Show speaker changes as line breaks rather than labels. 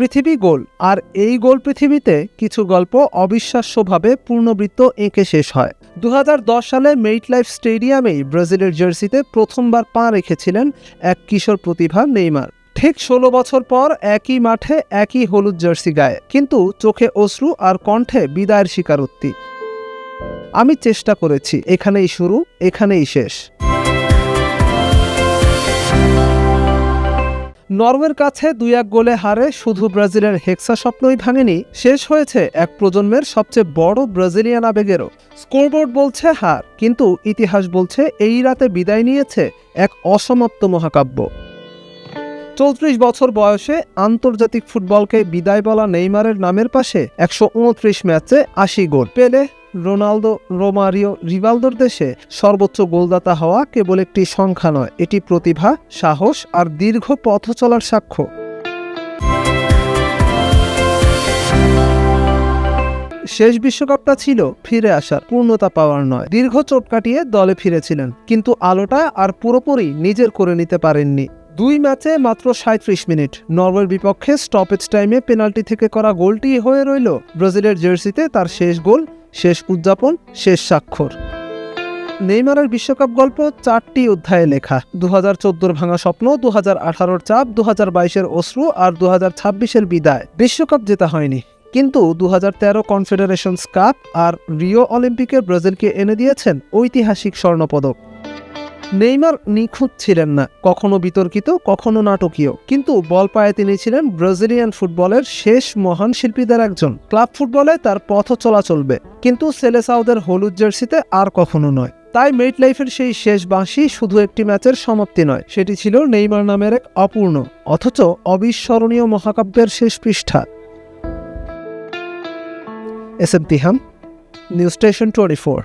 পৃথিবী গোল, আর এই গোল পৃথিবীতে কিছু গল্প অবিশ্বাস্যভাবে পূর্ণবৃত্ত এঁকে শেষ হয়। 2010 সালে মেটলাইফ স্টেডিয়ামেই ব্রাজিলের জার্সিতে প্রথমবার পা রেখেছিলেন এক কিশোর প্রতিভা নেইমার। ঠিক 16 বছর পর একই মাঠে একই হলুদ জার্সি গায়ে, কিন্তু চোখে অশ্রু আর কণ্ঠে বিদায়ের স্বীকারোক্তি। আমি চেষ্টা করেছি, এখানেই শুরু, এখানেই শেষ। নরওয়ের কাছে 2-1 গোলে হারে শুধু ব্রাজিলের হেক্সা স্বপ্নই ভাঙেনি, শেষ হয়েছে এক প্রজন্মের সবচেয়ে বড় ব্রাজিলিয়ান আবেগেরও। স্কোরবোর্ড বলছে হার, কিন্তু ইতিহাস বলছে এই রাতে বিদায় নিয়েছে এক অসমাপ্ত মহাকাব্য। 34 বছর বয়সে আন্তর্জাতিক ফুটবলকে বিদায় বলা নেইমারের নামের পাশে 129 ম্যাচে 80 গোল। পেলে, রোনালদো, রোমারিও, রিভালদোর দেশে সর্বোচ্চ গোলদাতা হওয়া কেবল একটি সংখ্যা নয়, এটি প্রতিভা, সাহস আর দীর্ঘ পথ চলার সাক্ষ্য। শেষ বিশ্বকাপটা ছিল ফিরে আসার, পূর্ণতা পাওয়ার নয়। দীর্ঘ চোট কাটিয়ে দলে ফিরেছিলেন, কিন্তু আলোটা আর পুরোপুরি নিজের করে নিতে পারেননি। 2 ম্যাচে মাত্র 37 মিনিট। নরওয়ের বিপক্ষে স্টপেজ টাইমে পেনাল্টি থেকে করা গোলটি হয়ে রইল ব্রাজিলের জার্সিতে তার শেষ গোল, শেষ উদযাপন, শেষ স্বাক্ষর। নেইমারের বিশ্বকাপ গল্প 4টি অধ্যায়ে লেখা। 2014-র ভাঙা স্বপ্ন, 2018-র চাপ, 2022-এর অশ্রু আর 2026-এর বিদায়। বিশ্বকাপ জেতা হয়নি, কিন্তু 2013 কনফেডারেশনস কাপ আর রিও অলিম্পিকে ব্রাজিলকে এনে দিয়েছেন ঐতিহাসিক স্বর্ণপদক। নেইমার নিখুঁত ছিলেন না, কখনো বিতর্কিত, কখনো নাটকীয়, কিন্তু বল পায়ে তিনি ছিলেন ব্রাজিলিয়ান ফুটবলের শেষ মহান শিল্পীদের একজন। ক্লাব ফুটবলে তার পথ চলা চলবে, কিন্তু সেলেসাওদের হলুদ জার্সিতে আর কখনো নয়। তাই মেটলাইফের সেই শেষ বাঁশি শুধু একটি ম্যাচের সমাপ্তি নয়, সেটি ছিল নেইমার নামের এক অপূর্ণ অথচ অবিস্মরণীয় মহাকাব্যের শেষ পৃষ্ঠা। S M Tiham, news station 24।